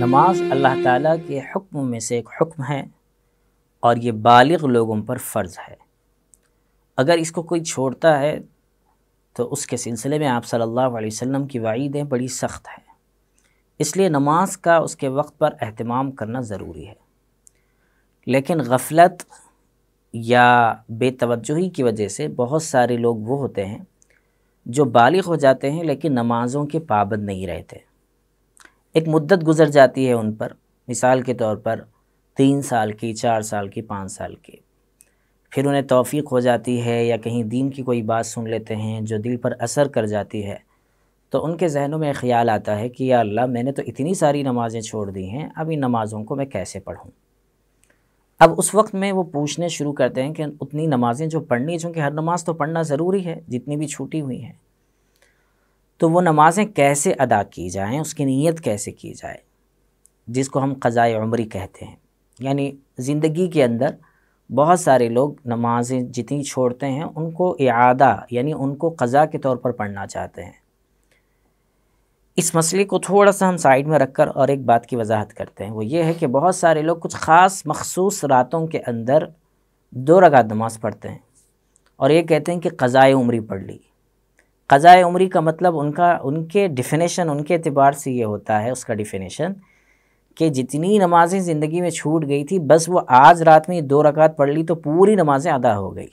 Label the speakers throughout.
Speaker 1: نماز اللہ تعالیٰ کے حکم میں سے ایک حکم ہے اور یہ بالغ لوگوں پر فرض ہے۔ اگر اس کو کوئی چھوڑتا ہے تو اس کے سلسلے میں آپ صلی اللہ علیہ وسلم کی وعیدیں بڑی سخت ہیں، اس لیے نماز کا اس کے وقت پر اہتمام کرنا ضروری ہے۔ لیکن غفلت یا بے توجہی کی وجہ سے بہت سارے لوگ وہ ہوتے ہیں جو بالغ ہو جاتے ہیں لیکن نمازوں کے پابند نہیں رہتے۔ ایک مدت گزر جاتی ہے ان پر، مثال کے طور پر 3 سال کی، 4 سال کی، 5 سال کی، پھر انہیں توفیق ہو جاتی ہے یا کہیں دین کی کوئی بات سن لیتے ہیں جو دل پر اثر کر جاتی ہے، تو ان کے ذہنوں میں خیال آتا ہے کہ یا اللہ میں نے تو اتنی ساری نمازیں چھوڑ دی ہیں، اب ان نمازوں کو میں کیسے پڑھوں۔ اب اس وقت میں وہ پوچھنے شروع کرتے ہیں کہ اتنی نمازیں جو پڑھنی ہیں، چونکہ ہر نماز تو پڑھنا ضروری ہے جتنی بھی چھوٹی ہوئی ہیں، تو وہ نمازیں کیسے ادا کی جائیں، اس کی نیت کیسے کی جائے، جس کو ہم قضاء عمری کہتے ہیں۔ یعنی زندگی کے اندر بہت سارے لوگ نمازیں جتنی چھوڑتے ہیں ان کو اعادہ یعنی ان کو قضا کے طور پر پڑھنا چاہتے ہیں۔ اس مسئلے کو تھوڑا سا ہم سائیڈ میں رکھ کر اور ایک بات کی وضاحت کرتے ہیں، وہ یہ ہے کہ بہت سارے لوگ کچھ خاص مخصوص راتوں کے اندر 2 رکعت نماز پڑھتے ہیں اور یہ کہتے ہیں کہ قضاء عمری پڑھ لی۔ قضاء عمری کا مطلب ان کے ڈیفینیشن، ان کے اعتبار سے یہ ہوتا ہے، اس کا ڈیفینیشن کہ جتنی نمازیں زندگی میں چھوٹ گئی تھی بس وہ آج رات میں 2 رکعت پڑھ لی تو پوری نمازیں ادا ہو گئی۔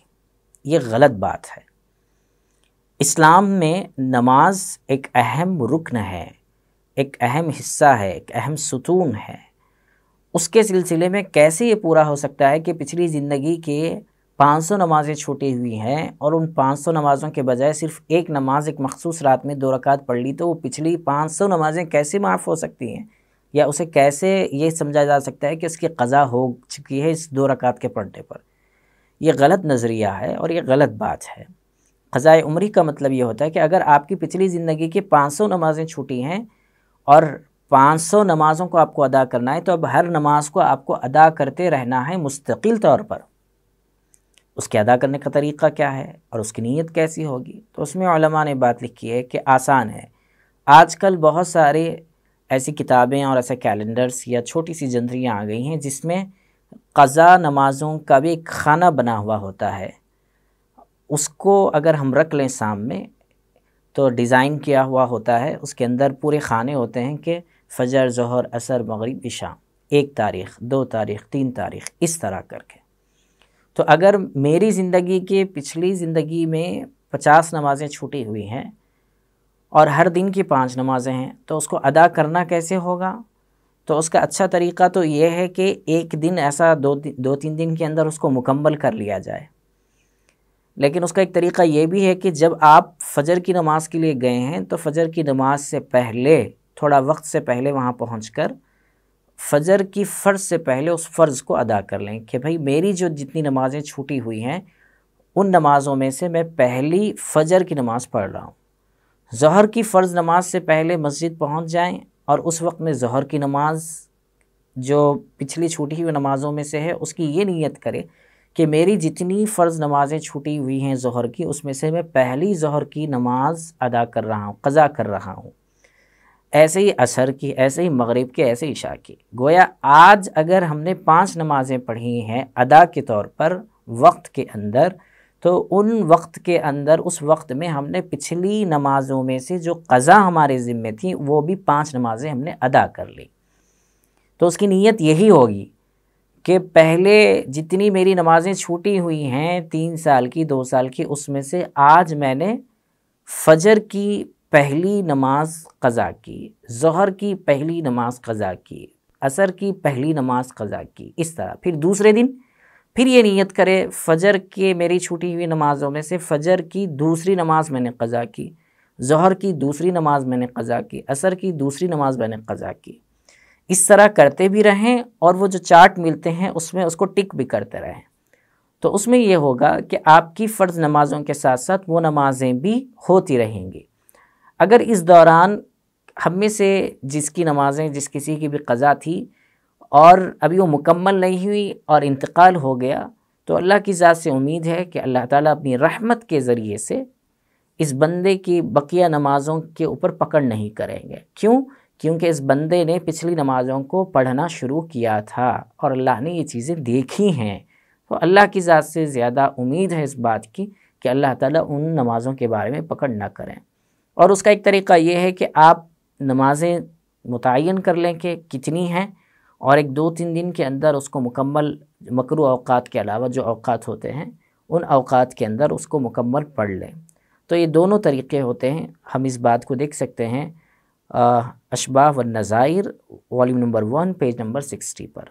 Speaker 1: یہ غلط بات ہے۔ اسلام میں نماز ایک اہم رکن ہے، ایک اہم حصہ ہے، ایک اہم ستون ہے۔ اس کے سلسلے میں کیسے یہ پورا ہو سکتا ہے کہ پچھلی زندگی کے 500 نمازیں چھوٹی ہوئی ہیں اور ان 500 نمازوں کے بجائے صرف ایک نماز ایک مخصوص رات میں 2 رکعت پڑھ لی، تو وہ پچھلی 500 نمازیں کیسے معاف ہو سکتی ہیں، یا اسے کیسے یہ سمجھا جا سکتا ہے کہ اس کی قضا ہو چکی ہے اس 2 رکعت کے پڑھنے پر۔ یہ غلط نظریہ ہے اور یہ غلط بات ہے۔ قضاء عمری کا مطلب یہ ہوتا ہے کہ اگر آپ کی پچھلی زندگی کی 500 نمازیں چھوٹی ہیں اور 500 نمازوں کو آپ کو ادا کرنا ہے، تو اب ہر نماز کو آپ کو ادا کرتے رہنا ہے مستقل طور پر۔ اس کے ادا کرنے کا طریقہ کیا ہے اور اس کی نیت کیسی ہوگی؟ تو اس میں علماء نے بات لکھی ہے کہ آسان ہے۔ آج کل بہت سارے ایسی کتابیں اور ایسے کیلنڈرز یا چھوٹی سی جنتریاں آ گئی ہیں جس میں قضا نمازوں کا بھی ایک خانہ بنا ہوا ہوتا ہے۔ اس کو اگر ہم رکھ لیں سامنے تو ڈیزائن کیا ہوا ہوتا ہے، اس کے اندر پورے خانے ہوتے ہیں کہ فجر، ظہر، عصر، مغرب، عشاء، 1 تاریخ، 2 تاریخ، 3 تاریخ، اس طرح کر کے۔ تو اگر میری زندگی کے پچھلی زندگی میں 50 نمازیں چھوٹی ہوئی ہیں اور ہر دن کی 5 نمازیں ہیں، تو اس کو ادا کرنا کیسے ہوگا؟ تو اس کا اچھا طریقہ تو یہ ہے کہ ایک دن ایسا 2-3 دن کے اندر اس کو مکمل کر لیا جائے۔ لیکن اس کا ایک طریقہ یہ بھی ہے کہ جب آپ فجر کی نماز کے لیے گئے ہیں تو فجر کی نماز سے پہلے، تھوڑا وقت سے پہلے وہاں پہنچ کر فجر کی فرض سے پہلے اس فرض کو ادا کر لیں کہ بھئی میری جو جتنی نمازیں چھوٹی ہوئی ہیں ان نمازوں میں سے میں پہلی فجر کی نماز پڑھ رہا ہوں۔ ظہر کی فرض نماز سے پہلے مسجد پہنچ جائیں اور اس وقت میں ظہر کی نماز جو پچھلی چھوٹی ہوئی نمازوں میں سے ہے اس کی یہ نیت کرے کہ میری جتنی فرض نمازیں چھوٹی ہوئی ہیں ظہر کی، اس میں سے میں پہلی ظہر کی نماز ادا کر رہا ہوں، قضا کر رہا ہوں۔ ایسے ہی عصر کی، ایسے ہی مغرب کی، ایسے ہی عشاء کی۔ گویا آج اگر ہم نے 5 نمازیں پڑھی ہیں ادا کے طور پر وقت کے اندر، تو ان وقت کے اندر اس وقت میں ہم نے پچھلی نمازوں میں سے جو قضا ہمارے ذمے تھیں وہ بھی 5 نمازیں ہم نے ادا کر لی۔ تو اس کی نیت یہی ہوگی کہ پہلے جتنی میری نمازیں چھوٹی ہوئی ہیں 3 سال کی، 2 سال کی، اس میں سے آج میں نے فجر کی پہلی نماز قضا کی، ظہر کی پہلی نماز قضا کی، عصر کی پہلی نماز قضا کی، اس طرح۔ پھر دوسرے دن پھر یہ نیت کرے فجر کے میری چھوٹی ہوئی نمازوں میں سے فجر کی دوسری نماز میں نے قضا کی، ظہر کی دوسری نماز میں نے قضا کی، عصر کی دوسری نماز میں نے قضا کی۔ اس طرح کرتے بھی رہیں اور وہ جو چارٹ ملتے ہیں اس میں اس کو ٹک بھی کرتے رہیں، تو اس میں یہ ہوگا کہ آپ کی فرض نمازوں کے ساتھ ساتھ وہ نمازیں بھی ہوتی رہیں گی۔ اگر اس دوران ہم میں سے جس کی نمازیں، جس کسی کی بھی قضا تھی اور ابھی وہ مکمل نہیں ہوئی اور انتقال ہو گیا، تو اللہ کی ذات سے امید ہے کہ اللہ تعالیٰ اپنی رحمت کے ذریعے سے اس بندے کی بقیہ نمازوں کے اوپر پکڑ نہیں کریں گے۔ کیوں؟ کیونکہ اس بندے نے پچھلی نمازوں کو پڑھنا شروع کیا تھا اور اللہ نے یہ چیزیں دیکھی ہیں، تو اللہ کی ذات سے زیادہ امید ہے اس بات کی کہ اللہ تعالیٰ ان نمازوں کے بارے میں پکڑ نہ کریں۔ اور اس کا ایک طریقہ یہ ہے کہ آپ نمازیں متعین کر لیں کہ کتنی ہیں، اور ایک 2-3 دن کے اندر اس کو مکمل، مکروہ اوقات کے علاوہ جو اوقات ہوتے ہیں ان اوقات کے اندر اس کو مکمل پڑھ لیں۔ تو یہ دونوں طریقے ہوتے ہیں۔ ہم اس بات کو دیکھ سکتے ہیں اشباہ والنظائر والیوم نمبر 1 پیج نمبر 60 پر۔